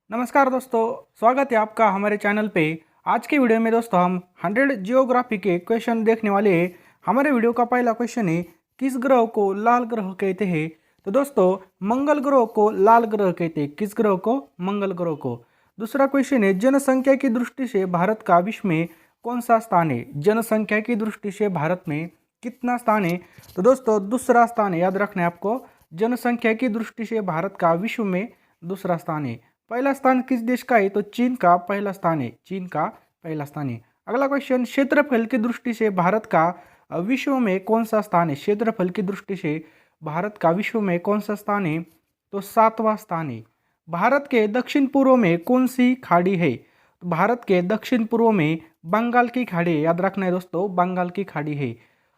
नमस्कार दोस्तों, स्वागत है आपका हमारे चैनल पे। आज के वीडियो में दोस्तों हम 100 जियोग्राफी के क्वेश्चन देखने वाले हैं। हमारे वीडियो का पहला क्वेश्चन है, किस ग्रह को लाल ग्रह कहते हैं? तो दोस्तों मंगल ग्रह को लाल ग्रह कहते हैं। किस ग्रह को? मंगल ग्रह को। दूसरा क्वेश्चन है, जनसंख्या की दृष्टि से भारत का विश्व में कौन सा स्थान है? जनसंख्या की दृष्टि से भारत में कितना स्थान है? तो दोस्तों दूसरा स्थान है, याद रखना है आपको। जनसंख्या की दृष्टि से भारत का विश्व में दूसरा स्थान है। पहला स्थान किस देश का है? तो चीन का पहला स्थान है। चीन का पहला स्थान है। अगला क्वेश्चन, क्षेत्रफल की दृष्टि से भारत का विश्व में कौन सा स्थान है? क्षेत्रफल की दृष्टि से भारत का विश्व में कौन सा स्थान है? तो 7वां स्थान है। भारत के दक्षिण पूर्व में कौन सी खाड़ी है? तो भारत के दक्षिण पूर्व में बंगाल की खाड़ी है। याद रखना है दोस्तों, बंगाल की खाड़ी है।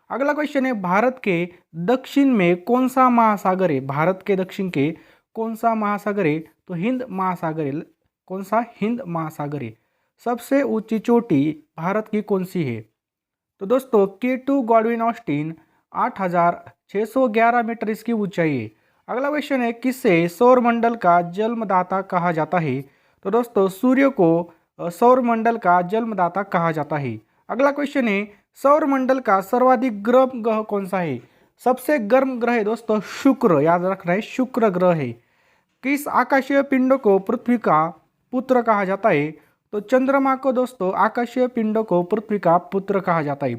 अगला क्वेश्चन है, भारत के दक्षिण में कौन सा महासागर है? भारत के दक्षिण के कौन सा महासागर है? तो हिंद महासागर है। कौन सा? हिंद महासागर है। सबसे ऊंची चोटी भारत की कौन सी है? तो दोस्तों K2 गॉडविन ऑस्टिन 8611 मीटर इसकी ऊंचाई है। अगला क्वेश्चन है, किसे सौरमंडल का जन्मदाता कहा जाता है? तो दोस्तों सूर्य को सौरमंडल का जन्मदाता कहा जाता है। अगला क्वेश्चन है, सौरमंडल का सर्वाधिक गर्म ग्रह कौन सा है? सबसे गर्म ग्रह है दोस्तों शुक्र। याद रखना है, शुक्र ग्रह है। किस आकाशीय पिंड को पृथ्वी का पुत्र कहा जाता है? तो चंद्रमा को दोस्तों आकाशीय पिंड को पृथ्वी का पुत्र कहा जाता है।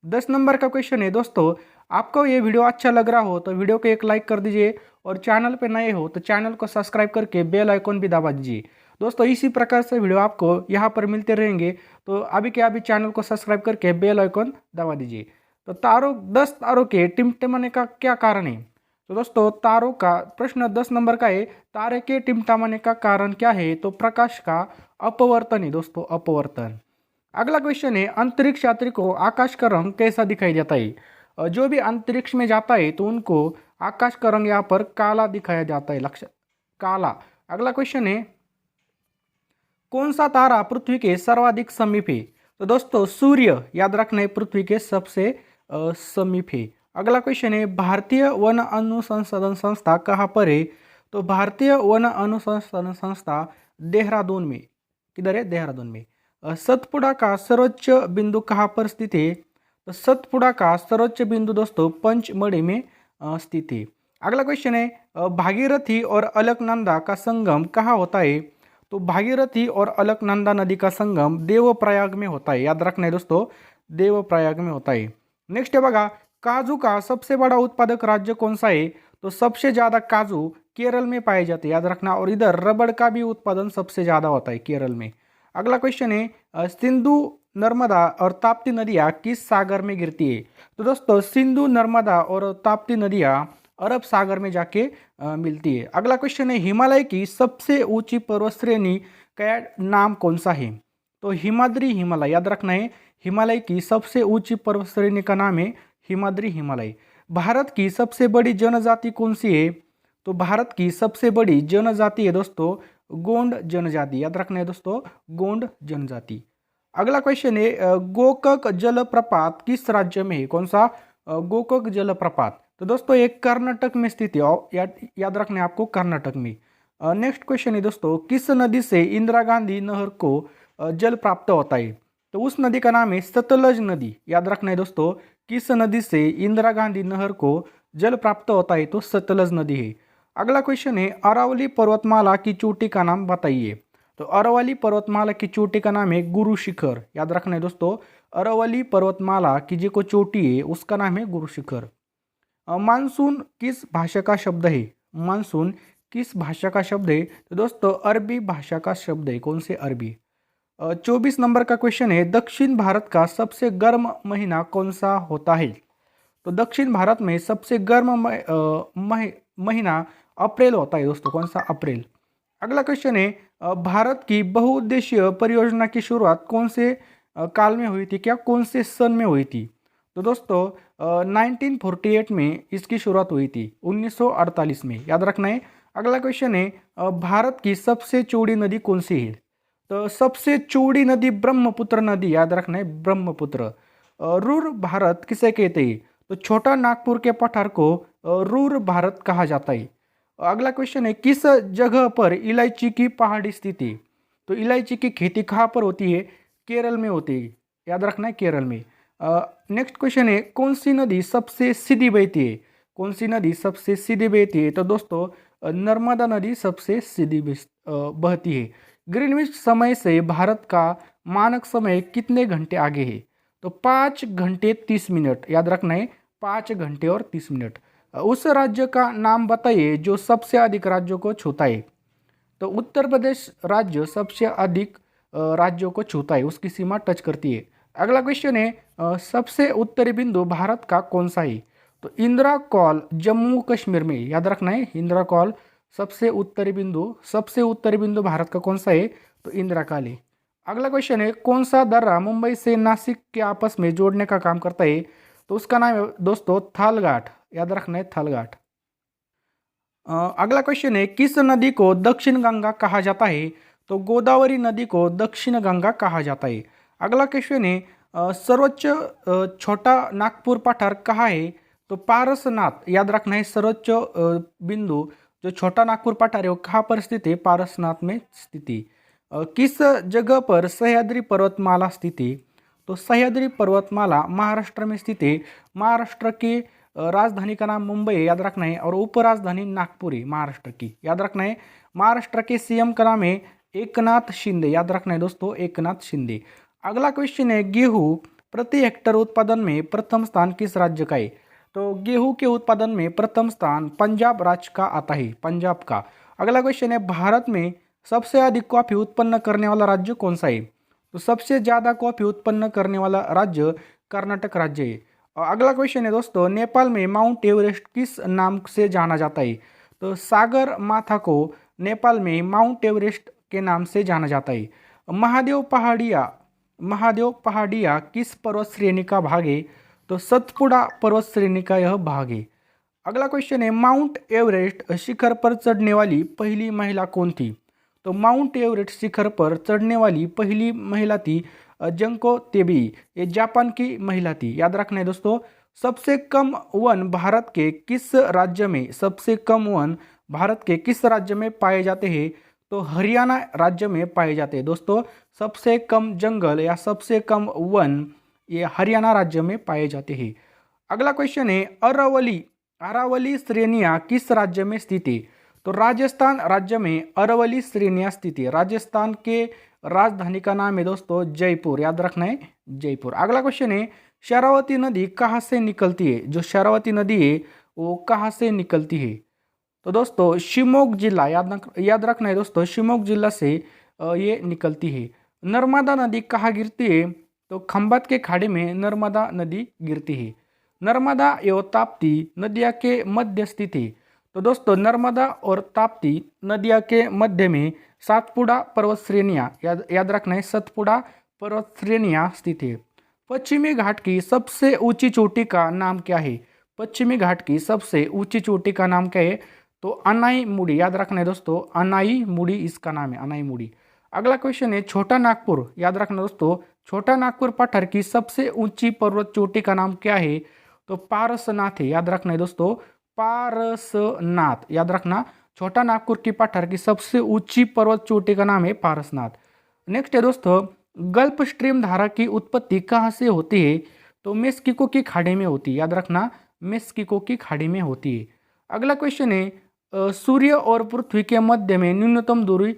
10 नंबर का क्वेश्चन है दोस्तों, आपको ये वीडियो अच्छा लग रहा हो तो वीडियो को एक लाइक कर दीजिए और चैनल पे नए हो तो चैनल को सब्सक्राइब करके बेल आइकॉन भी दबा दीजिए। दोस्तों इसी प्रकार से वीडियो आपको यहाँ पर मिलते रहेंगे, तो अभी के अभी चैनल को सब्सक्राइब करके बेल आइकॉन दबा दीजिए। तो 10 तारों के टिमटिमाने का क्या कारण है? तो दोस्तों तारों का प्रश्न 10 नंबर का है, तारे के टिमटिमाने का कारण क्या है? तो प्रकाश का अपवर्तन है दोस्तों, अपवर्तन। अगला क्वेश्चन है, अंतरिक्ष यात्री को आकाश का रंग कैसा दिखाई देता है? जो भी अंतरिक्ष में जाता है तो उनको आकाश का रंग यहाँ पर काला दिखाया जाता है, लक्ष्य काला। अगला क्वेश्चन है, कौन सा तारा पृथ्वी के सर्वाधिक समीप है? तो दोस्तों सूर्य, याद रखना है, पृथ्वी के सबसे समीप है। अगला क्वेश्चन है, भारतीय वन अनुसंधान संस्था कहाँ पर है? तो भारतीय वन अनुसंधान संस्था देहरादून में। किधर है? देहरादून में। सतपुड़ा का सर्वोच्च बिंदु कहाँ पर स्थित है? तो सतपुड़ा का सर्वोच्च बिंदु दोस्तों पंचमढ़ी में स्थित है। अगला क्वेश्चन है, भागीरथी और अलकनंदा का संगम कहाँ होता है? तो भागीरथी और अलकनंदा नदी का संगम देवप्रयाग में होता है। याद रखना है दोस्तों, देवप्रयाग में होता है। नेक्स्ट है बघा, काजू का सबसे बड़ा उत्पादक राज्य कौन सा है? तो सबसे ज्यादा काजू केरल में पाए जाते हैं, याद रखना। और इधर रबड़ का भी उत्पादन सबसे ज्यादा होता है केरल में। अगला क्वेश्चन है, सिंधु नर्मदा और ताप्ती नदियाँ किस सागर में गिरती है? तो दोस्तों सिंधु नर्मदा और ताप्ती नदियाँ अरब सागर में जाके मिलती है। अगला क्वेश्चन है, हिमालय की सबसे ऊंची पर्वत श्रेणी का नाम कौन सा है? तो हिमाद्री हिमालय। याद रखना है, हिमालय की सबसे ऊंची पर्वत श्रेणी का नाम है हिमाद्री हिमालय। भारत की सबसे बड़ी जनजाति कौन सी है? तो भारत की सबसे बड़ी जनजाति है दोस्तों गोंड जनजाति। याद रखना है दोस्तों, गोंड जनजाति। अगला क्वेश्चन है, गोकक जलप्रपात किस राज्य में है? कौन सा? गोकक जलप्रपात। तो दोस्तों ये कर्नाटक में स्थित है, याद रखना है आपको, कर्नाटक में। नेक्स्ट क्वेश्चन है दोस्तों, किस नदी से इंदिरा गांधी नहर को जल प्राप्त होता है? तो उस नदी का नाम है सतलज नदी। याद रखना है दोस्तों, किस नदी से इंदिरा गांधी नहर को जल प्राप्त होता है? तो सतलज नदी है। अगला क्वेश्चन है, अरावली पर्वतमाला की चोटी का नाम बताइए। तो अरावली पर्वतमाला की चोटी का नाम है गुरु शिखर। याद रखना है दोस्तों, अरावली पर्वतमाला की जो चोटी है उसका नाम है गुरु शिखर। मानसून किस भाषा का शब्द है? मानसून किस भाषा का शब्द है? तो दोस्तों अरबी भाषा का शब्द है। कौन से? अरबी। 24 नंबर का क्वेश्चन है, दक्षिण भारत का सबसे गर्म महीना कौन सा होता है? तो दक्षिण भारत में सबसे गर्म महीना अप्रैल होता है दोस्तों। कौन सा? अप्रैल। अगला क्वेश्चन है, भारत की बहुउद्देशीय परियोजना की शुरुआत कौन से काल में हुई थी? क्या कौन से सन में हुई थी? तो दोस्तों 1948 में इसकी शुरुआत हुई थी, 1948 में। याद रखना है। अगला क्वेश्चन है, भारत की सबसे चौड़ी नदी कौन सी है? तो सबसे चौड़ी नदी ब्रह्मपुत्र नदी। याद रखना है, ब्रह्मपुत्र। रूर भारत किसे कहते हैं? तो छोटा नागपुर के पठार को रूर भारत कहा जाता है। अगला क्वेश्चन है किस जगह पर इलायची की पहाड़ी स्थित है? तो इलायची की खेती कहाँ पर होती है? केरल में होती है, याद रखना है केरल में। नेक्स्ट क्वेश्चन है कौन सी नदी सबसे सीधी बहती है? कौन सी नदी सबसे सीधी बहती है? तो दोस्तों नर्मदा नदी सबसे सीधी बहती है। ग्रीनविच समय से भारत का मानक समय कितने घंटे आगे है? तो 5 घंटे 30 मिनट, याद रखना है 5 घंटे और 30 मिनट। उस राज्य का नाम बताइए जो सबसे अधिक राज्यों को छूता है। तो उत्तर प्रदेश राज्य सबसे अधिक राज्यों को छूता है, उसकी सीमा टच करती है। अगला क्वेश्चन है सबसे उत्तरी बिंदु भारत का कौन सा है? तो इंदिरा कॉल जम्मू कश्मीर में, याद रखना है इंदिरा कॉल सबसे उत्तरी बिंदु भारत का कौन सा है? तो इंदिरा कॉल है। अगला क्वेश्चन है कौन सा दर्रा मुंबई से नासिक के आपस में जोड़ने का काम करता है? तो उसका नाम है दोस्तों थालघाट, याद रखना है थालघाट। अगला क्वेश्चन है किस नदी को दक्षिण गंगा कहा जाता है? तो गोदावरी नदी को दक्षिण गंगा कहा जाता है। अगला क्वेश्चन है सर्वोच्च छोटा नागपुर पठार कहाँ है? तो पारसनाथ, याद रखना है सर्वोच्च बिंदु जो छोटा नागपुर पठार है वो कहाँ पर स्थित है? पारसनाथ में स्थित है। किस जगह पर सह्याद्री पर्वतमाला स्थित है? तो सह्याद्री पर्वतमाला महाराष्ट्र में स्थित है। महाराष्ट्र के राजधानी का नाम मुंबई है, याद रखना है, और उपराजधानी नागपुर है महाराष्ट्र की, याद रखना है। महाराष्ट्र के सीएम का नाम है एकनाथ शिंदे, याद रखना है दोस्तों एकनाथ शिंदे। अगला क्वेश्चन है गेहूं प्रति हेक्टर उत्पादन में प्रथम स्थान किस राज्य का है? तो गेहूं के उत्पादन में प्रथम स्थान पंजाब राज्य का आता है, पंजाब का। अगला क्वेश्चन है भारत में सबसे अधिक कॉफी उत्पन्न करने वाला राज्य कौन सा है? तो सबसे ज्यादा कॉफी उत्पन्न करने वाला राज्य कर्नाटक राज्य है। अगला क्वेश्चन है दोस्तों नेपाल में माउंट एवरेस्ट किस नाम से जाना जाता है? तो सागर माथा को नेपाल में माउंट एवरेस्ट के नाम से जाना जाता है। महादेव पहाड़िया किस पर्वत श्रेणी का भाग है? तो सतपुड़ा पर्वत श्रेणी का यह भाग है। अगला क्वेश्चन है माउंट एवरेस्ट शिखर पर चढ़ने वाली पहली महिला कौन थी? तो माउंट एवरेस्ट शिखर पर चढ़ने वाली पहली महिला थी जंको तेबी, ये जापान की महिला थी, याद रखना है दोस्तों। सबसे कम वन भारत के किस राज्य में पाए जाते हैं? तो हरियाणा राज्य में पाए जाते हैं दोस्तों। सबसे कम जंगल या सबसे कम वन ये हरियाणा राज्य में पाए जाते हैं। अगला क्वेश्चन है अरावली श्रेणियां किस राज्य में स्थित है? तो राजस्थान राज्य में अरावली श्रेणियां स्थित है। राजस्थान के राजधानी का नाम है दोस्तों जयपुर, याद रखना है जयपुर। अगला क्वेश्चन है शरावती नदी कहाँ से निकलती है? जो शरावती नदी है वो कहाँ से निकलती है? तो दोस्तों शिवमोग जिला, याद रखना है दोस्तों शिवमोग जिला से ये निकलती है। नर्मदा नदी कहाँ गिरती है? तो खंभात के खाड़ी में नर्मदा नदी गिरती है। नर्मदा एवं ताप्ती नदिया के मध्य स्थित है। तो दोस्तों नर्मदा और ताप्ती नदिया के मध्य में सातपुड़ा पर्वत श्रेणियाँ, याद रखना है सतपुड़ा पर्वत श्रेणियाँ स्थित है। पश्चिमी घाट की सबसे ऊंची चोटी का नाम क्या है? पश्चिमी घाट की सबसे ऊंची चोटी का नाम क्या है? तो अनाई मुड़ी, याद रखना है दोस्तों अनाई मुड़ी इसका नाम है, अनाई मुड़ी। अगला क्वेश्चन है छोटा नागपुर, याद रखना दोस्तों छोटा नागपुर पठार की सबसे ऊंची पर्वत चोटी का नाम क्या है? तो पारसनाथ है, याद रखना है दोस्तों पारसनाथ, याद रखना छोटा नागपुर की पठार की सबसे ऊंची पर्वत चोटी का नाम है पारसनाथ। नेक्स्ट है दोस्तों गल्फ स्ट्रीम धारा की उत्पत्ति कहाँ से होती है? तो मेक्सिको की खाड़ी में होती है, याद रखना मेक्सिको की खाड़ी में होती है। अगला क्वेश्चन है सूर्य और पृथ्वी के मध्य में न्यूनतम दूरी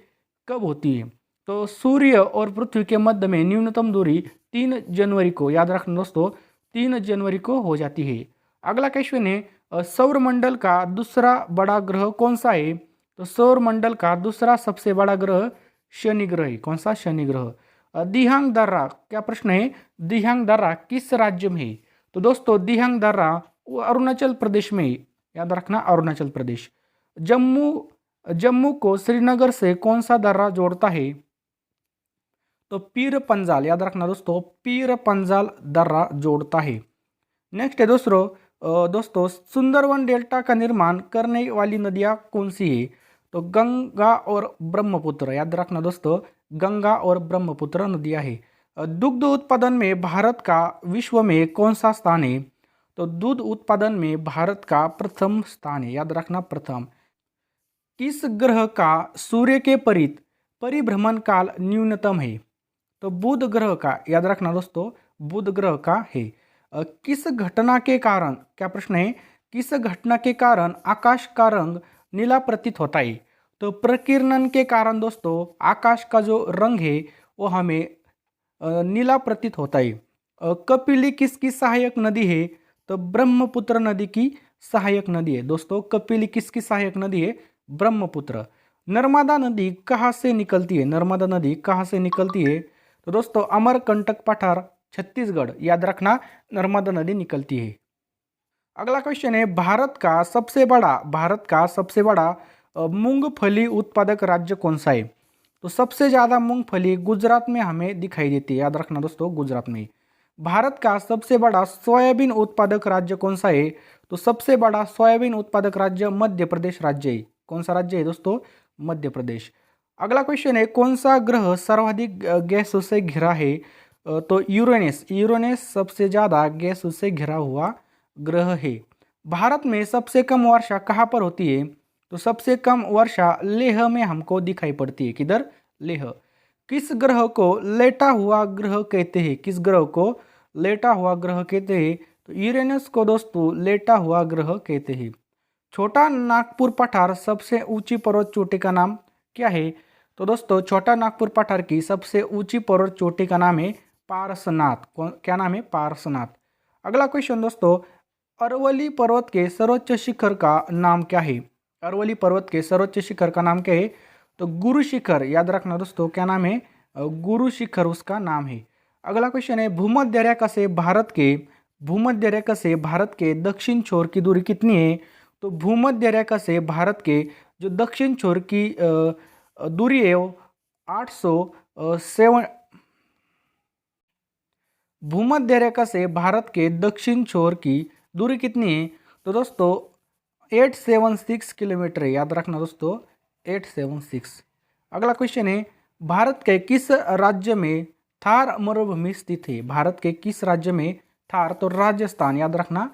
कब होती है? तो सूर्य और पृथ्वी के मध्य में न्यूनतम दूरी 3 जनवरी को, याद रखना दोस्तों 3 जनवरी को हो जाती है। अगला क्वेश्चन है सौरमंडल का दूसरा बड़ा ग्रह कौन सा है? तो सौरमंडल का दूसरा सबसे बड़ा ग्रह शनि ग्रह है। कौन सा? शनि ग्रह। दिहांग दर्रा, क्या प्रश्न है दिहांग दर्रा किस राज्य में है? तो दोस्तों दिहांग दर्रा अरुणाचल प्रदेश में है, याद रखना अरुणाचल प्रदेश। जम्मू को श्रीनगर से कौन सा दर्रा जोड़ता है? तो पीर पंजाल, याद रखना दोस्तों पीर पंजाल दर्रा जोड़ता है। नेक्स्ट है दोस्तों सुंदरवन डेल्टा का निर्माण करने वाली नदियाँ कौन सी है? तो गंगा और ब्रह्मपुत्र, याद रखना दोस्तों गंगा और ब्रह्मपुत्र नदियाँ है। दुग्ध उत्पादन में भारत का विश्व में कौन सा स्थान है? तो दूध उत्पादन में भारत का प्रथम स्थान है, याद रखना प्रथम। किस ग्रह का सूर्य के परिभ्रमण काल न्यूनतम है? तो बुध ग्रह का, याद रखना दोस्तों, बुध ग्रह का है। किस घटना के कारण, क्या प्रश्न है, किस घटना के कारण आकाश का रंग नीला प्रतीत होता है? तो प्रकीर्णन के कारण दोस्तों आकाश का जो रंग है वो हमें नीला प्रतीत होता है। कपिली किसकी सहायक नदी है? तो ब्रह्मपुत्र नदी की सहायक नदी है दोस्तों। कपिली किसकी सहायक नदी है? ब्रह्मपुत्र। नर्मदा नदी कहाँ से निकलती है? नर्मदा नदी कहाँ से निकलती है? तो दोस्तों अमरकंटक पठार छत्तीसगढ़, याद रखना, नर्मदा नदी निकलती है। अगला क्वेश्चन है, भारत का सबसे बड़ा मूंगफली उत्पादक राज्य कौन सा है? तो सबसे ज़्यादा मूंगफली गुजरात में हमें दिखाई देती है, याद रखना दोस्तों, गुजरात में। भारत का सबसे बड़ा सोयाबीन उत्पादक राज्य कौन सा है? तो सबसे बड़ा सोयाबीन उत्पादक राज्य मध्य प्रदेश राज्य है। कौन सा राज्य है दोस्तों? मध्य प्रदेश। अगला क्वेश्चन है, कौन सा ग्रह सर्वाधिक गैसों से घिरा है? तो यूरेनस सबसे ज़्यादा गैसों से घिरा हुआ ग्रह है। भारत में सबसे कम वर्षा कहाँ पर होती है? तो सबसे कम वर्षा लेह में हमको दिखाई पड़ती है। किधर? लेह। किस ग्रह को लेटा हुआ ग्रह कहते हैं? किस ग्रह को लेटा हुआ ग्रह कहते हैं? तो यूरेनस को दोस्तों लेटा हुआ ग्रह कहते हैं। छोटा नागपुर पठार सबसे ऊंची पर्वत चोटी का नाम क्या है? तो दोस्तों छोटा नागपुर पठार की सबसे ऊंची पर्वत चोटी का नाम है पारसनाथ। क्या नाम है? पारसनाथ। अगला क्वेश्चन दोस्तों, अरवली पर्वत के सर्वोच्च शिखर का नाम क्या है? अरवली पर्वत के सर्वोच्च शिखर का नाम क्या है? तो गुरु शिखर, याद रखना दोस्तों, क्या नाम है? गुरु शिखर उसका नाम है। अगला क्वेश्चन है, भूमध्य रेखा से भारत के दक्षिण छोर की दूरी कितनी है? तो भूमध्य रेखा से भारत के जो दक्षिण छोर की दूरी है वो 807। भूमध्य रेखा से भारत के दक्षिण छोर की दूरी कितनी है? तो दोस्तों 876 किलोमीटर है, याद रखना दोस्तों, 876। अगला क्वेश्चन है, भारत के किस राज्य में थार मरुभूमि स्थित है? भारत के किस राज्य में थार, तो राजस्थान, याद रखना,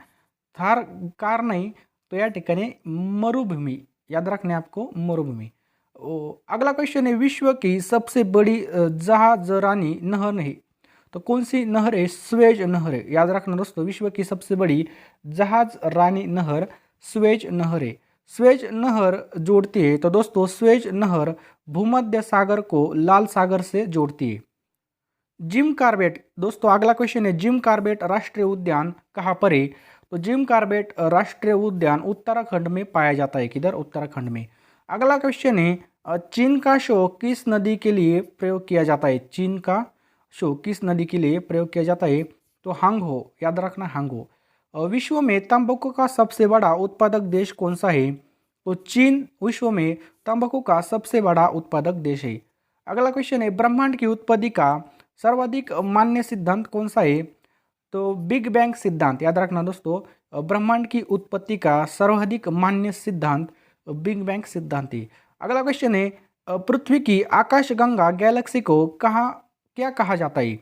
थार कार नहीं, तो या ठिकाणी मरुभूमि, याद रखने आपको, मरुभूमि। अगला क्वेश्चन है, विश्व की सबसे बड़ी जहाजरानी नहर है? तो कौन सी नहर है? स्वेज नहर है, याद रखना दोस्तों, विश्व की सबसे बड़ी जहाज रानी नहर स्वेज नहर है। स्वेज नहर जोड़ती है, तो दोस्तों स्वेज नहर भूमध्य सागर को लाल सागर से जोड़ती है। जिम कार्बेट, दोस्तों अगला क्वेश्चन है, जिम कार्बेट राष्ट्रीय उद्यान कहाँ पर है? तो जिम कार्बेट राष्ट्रीय उद्यान उत्तराखंड में पाया जाता है। किधर? उत्तराखंड में। अगला क्वेश्चन है, चीन का शो किस नदी के लिए प्रयोग किया जाता है? चीन का शो किस नदी के लिए प्रयोग किया जाता है? तो हांगहो, याद रखना, हांगहो। विश्व में तंबाकू का सबसे बड़ा उत्पादक देश कौन सा है? तो चीन विश्व में तंबाकू का सबसे बड़ा उत्पादक देश है। अगला क्वेश्चन है, ब्रह्मांड की उत्पत्ति का सर्वाधिक मान्य सिद्धांत कौन सा है? तो बिग बैंग सिद्धांत, याद रखना दोस्तों, ब्रह्मांड की उत्पत्ति का सर्वाधिक मान्य सिद्धांत बिग बैंग सिद्धांत है। अगला क्वेश्चन है, पृथ्वी की आकाशगंगा गैलेक्सी को क्या कहा जाता है?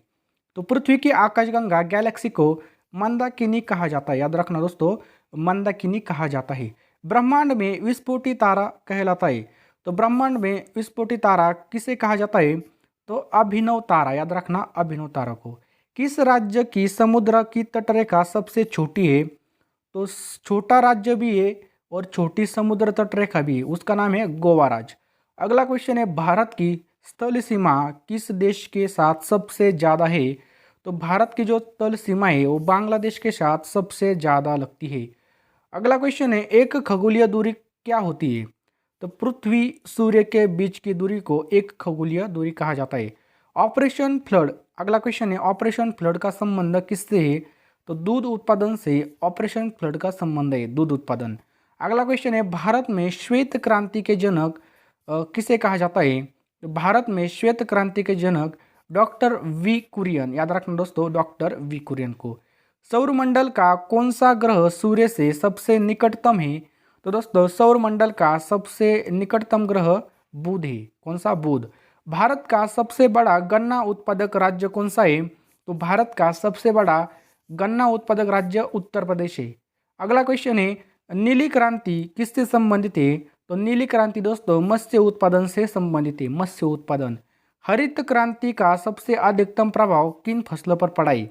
तो पृथ्वी की आकाशगंगा गैलेक्सी को मंदाकिनी कहा जाता है, याद रखना दोस्तों, मंदाकिनी कहा जाता है। ब्रह्मांड में विस्फोटी तारा कहलाता है, तो ब्रह्मांड में विस्फोटी तारा किसे कहा जाता है? तो अभिनव तारा, याद रखना, अभिनव तारा को। किस राज्य की समुद्र की तटरेखा सबसे छोटी है? तो छोटा राज्य भी है और छोटी समुद्र तटरेखा भी है, उसका नाम है गोवा राज्य। अगला क्वेश्चन है, भारत की स्थल सीमा किस देश के साथ सबसे ज़्यादा है? तो भारत की जो तल सीमा है वो बांग्लादेश के साथ सबसे ज़्यादा लगती है। अगला क्वेश्चन है, एक खगोलीय दूरी क्या होती है? तो पृथ्वी सूर्य के बीच की दूरी को एक खगोलीय दूरी कहा जाता है। ऑपरेशन फ्लड, अगला क्वेश्चन है, ऑपरेशन फ्लड का संबंध किससे है? तो दूध उत्पादन से ऑपरेशन फ्लड का संबंध है, दूध उत्पादन। अगला क्वेश्चन है, भारत में श्वेत क्रांति के जनक किसे कहा जाता है? तो भारत में श्वेत क्रांति के जनक डॉक्टर वी कुरियन, याद रखना दोस्तों, डॉक्टर वी कुरियन को। सौरमंडल का कौन सा ग्रह सूर्य से सबसे निकटतम है? तो दोस्तों सौरमंडल का सबसे निकटतम ग्रह बुध है। कौन सा? बुध। भारत का सबसे बड़ा गन्ना उत्पादक राज्य कौन सा है? तो भारत का सबसे बड़ा गन्ना उत्पादक राज्य उत्तर प्रदेश है। अगला क्वेश्चन है, नीली क्रांति किससे संबंधित है? तो नीली क्रांति दोस्तों मत्स्य उत्पादन से संबंधित है, मत्स्य उत्पादन। हरित क्रांति का सबसे अधिकतम प्रभाव किन फसलों पर पड़ा है?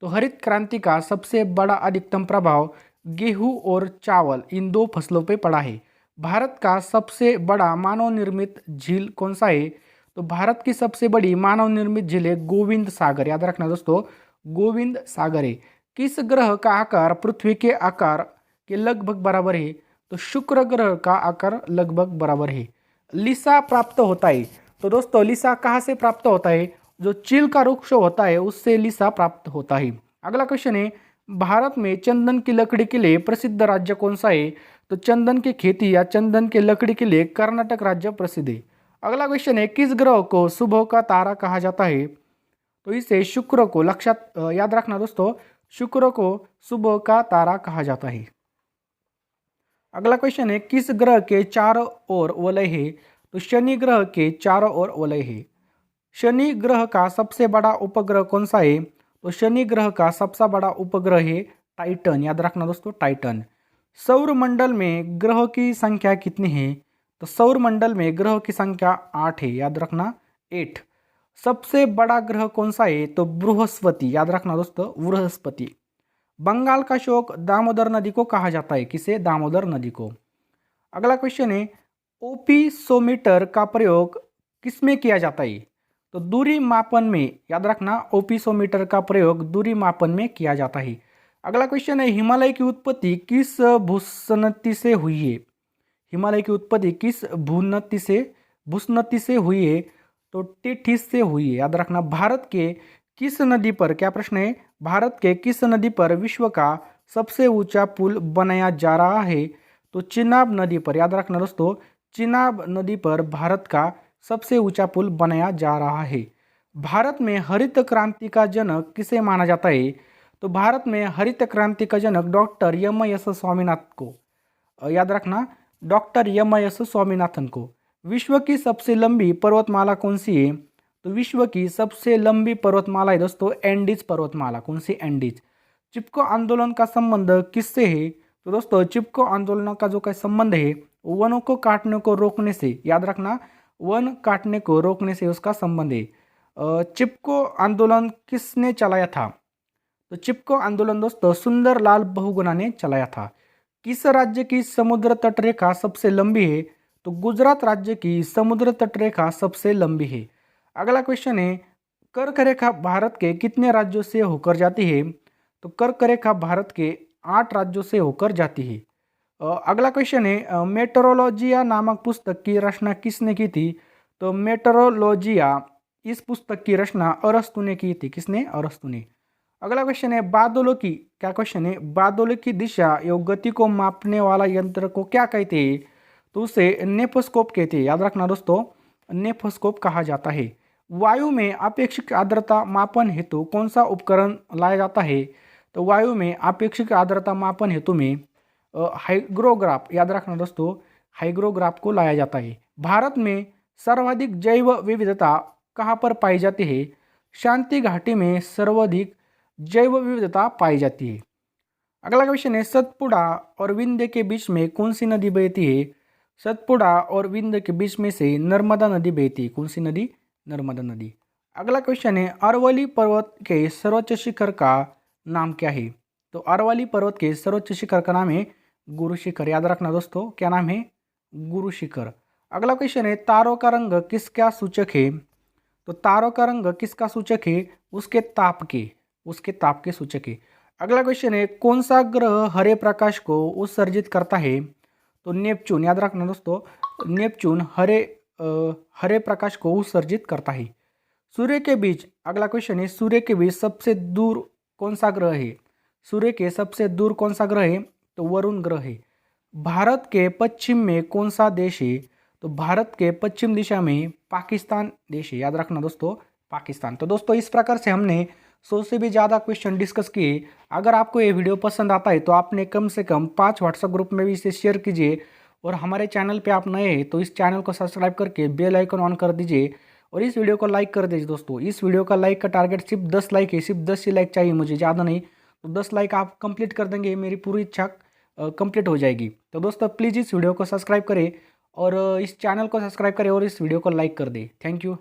तो हरित क्रांति का सबसे बड़ा अधिकतम प्रभाव गेहूं और चावल इन दो फसलों पर पड़ा है। भारत का सबसे बड़ा मानव निर्मित झील कौन सा है? तो भारत की सबसे बड़ी मानव निर्मित झील है गोविंद सागर, याद रखना दोस्तों, गोविंद सागर है। किस ग्रह का आकार पृथ्वी के आकार के लगभग बराबर है? तो शुक्र ग्रह का आकार लगभग बराबर है। लिसा प्राप्त होता है, तो दोस्तों लिसा कहाँ से प्राप्त होता है? जो चील का वृक्ष होता है उससे लिसा प्राप्त होता है। अगला क्वेश्चन है, भारत में चंदन की लकड़ी के लिए प्रसिद्ध राज्य कौन सा है? तो चंदन की खेती या चंदन की लकड़ी के लिए कर्नाटक राज्य प्रसिद्ध है। अगला क्वेश्चन है, किस ग्रह को सुबह का तारा कहा जाता है? तो इसे शुक्र को, लक्षात याद रखना दोस्तों, शुक्र को सुबह का तारा कहा जाता है। अगला क्वेश्चन है, किस ग्रह के चारों ओर वलय है? तो शनि ग्रह के चारों ओर वलय है। शनि ग्रह का सबसे बड़ा उपग्रह कौन सा है? तो शनि ग्रह का सबसे बड़ा उपग्रह है टाइटन, याद रखना दोस्तों, टाइटन। सौर मंडल में ग्रहों की संख्या कितनी है? तो सौर मंडल में ग्रहों की संख्या 8 है, याद रखना 8। सबसे बड़ा ग्रह कौन सा है? तो बृहस्पति, याद रखना दोस्तों, बृहस्पति। बंगाल का शोक दामोदर नदी को कहा जाता है, किसे? दामोदर नदी को। अगला क्वेश्चन है, ओपिसोमीटर का प्रयोग किसमें किया जाता है? तो दूरी मापन में, याद रखना, ओपिसोमीटर का प्रयोग दूरी मापन में किया जाता है। अगला क्वेश्चन है, हिमालय की उत्पत्ति किस भूसनती से हुई है? हिमालय की उत्पत्ति किस भूसनती से हुई है? तो टिठिस से हुई है, याद रखना। भारत के किस नदी पर, क्या प्रश्न है, भारत के किस नदी पर विश्व का सबसे ऊंचा पुल बनाया जा रहा है? तो चिनाब नदी पर, याद रखना दोस्तों, चिनाब नदी पर भारत का सबसे ऊंचा पुल बनाया जा रहा है। भारत में हरित क्रांति का जनक किसे माना जाता है? तो भारत में हरित क्रांति का जनक डॉक्टर एम.एस. स्वामीनाथन को, याद रखना, डॉक्टर एम.एस. स्वामीनाथन को। विश्व की सबसे लंबी पर्वतमाला कौन सी है? तो विश्व की सबसे लंबी पर्वतमाला है दोस्तों एंडीज पर्वतमाला, कौन सी? एंडीज। चिपको आंदोलन का संबंध किससे है? तो दोस्तों चिपको आंदोलन का जो का संबंध है वनों को काटने को रोकने से, याद रखना, वन काटने को रोकने से उसका संबंध है। चिपको आंदोलन किसने चलाया था? तो चिपको आंदोलन दोस्तों सुंदरलाल बहुगुणा ने चलाया था। किस राज्य की समुद्र तट रेखा सबसे लंबी है? तो गुजरात राज्य की समुद्र तट रेखा सबसे लंबी है। अगला क्वेश्चन है, कर्क रेखा भारत के कितने राज्यों से होकर जाती है? तो कर्क रेखा भारत के 8 राज्यों से होकर जाती है। अगला क्वेश्चन है, मेट्रोलॉजिया नामक पुस्तक की रचना किसने की थी? तो मेट्रोलॉजिया, इस पुस्तक की रचना अरस्तु ने की थी, किसने? अरस्तु ने। अगला क्वेश्चन है, बादलों की, क्या क्वेश्चन है, बादलों की दिशा एवं गति को मापने वाला यंत्र को क्या कहते हैं? तो उसे नेफोस्कोप कहते हैं, याद रखना दोस्तों, नेफोस्कोप कहा जाता है। वायु में अपेक्षित आर्द्रता मापन हेतु कौन सा उपकरण लाया जाता है? तो वायु में अपेक्षित आर्द्रता मापन हेतु में हाइग्रोग्राफ, याद रखना दोस्तों, हाइग्रोग्राफ को लाया जाता है। भारत में सर्वाधिक जैव विविधता कहाँ पर पाई जाती है? शांति घाटी में सर्वाधिक जैव विविधता पाई जाती है। अगला क्वेश्चन है, सतपुड़ा और विंध्य के बीच में कौन सी नदी बहती है? सतपुड़ा और विंध्य के बीच में से नर्मदा नदी बहती है, कौन सी नदी? नर्मदा नदी। अगला क्वेश्चन है, अरवली पर्वत के सर्वोच्च शिखर का नाम क्या है? तो अरवली पर्वत के सर्वोच्च शिखर का नाम है गुरु शिखर, याद रखना दोस्तों, क्या नाम है? गुरु शिखर। अगला क्वेश्चन है, तारों का रंग किसका सूचक है? तो तारों का रंग किसका सूचक है? उसके ताप के सूचक है। अगला क्वेश्चन है, कौन सा ग्रह हरे प्रकाश को उत्सर्जित करता है? तो नेपच्यून, याद रखना दोस्तों, नेपच्यून हरे प्रकाश को उत्सर्जित करता है। सूर्य के बीच, अगला क्वेश्चन है, सूर्य के बीच सबसे दूर कौन सा ग्रह है? सूर्य के सबसे दूर कौन सा ग्रह है? तो वरुण ग्रह है। भारत के पश्चिम में कौन सा देश है? तो भारत के पश्चिम दिशा में पाकिस्तान देश है, याद रखना दोस्तों, पाकिस्तान। तो दोस्तों इस प्रकार से हमने 100 से भी ज़्यादा क्वेश्चन डिस्कस किए। अगर आपको ये वीडियो पसंद आता है तो आपने कम से कम 5 व्हाट्सएप ग्रुप में भी इसे शेयर कीजिए, और हमारे चैनल पे आप नए हैं तो इस चैनल को सब्सक्राइब करके बेल आइकन ऑन कर दीजिए, और इस वीडियो को लाइक कर दीजिए। दोस्तों इस वीडियो का लाइक का टारगेट सिर्फ 10 लाइक है, सिर्फ 10 ही लाइक चाहिए मुझे, ज़्यादा नहीं। तो 10 लाइक आप कंप्लीट कर देंगे, मेरी पूरी इच्छा कंप्लीट हो जाएगी। तो दोस्तों प्लीज़ इस वीडियो को सब्सक्राइब करें और इस चैनल को सब्सक्राइब करें और इस वीडियो को लाइक कर दें। Thank you.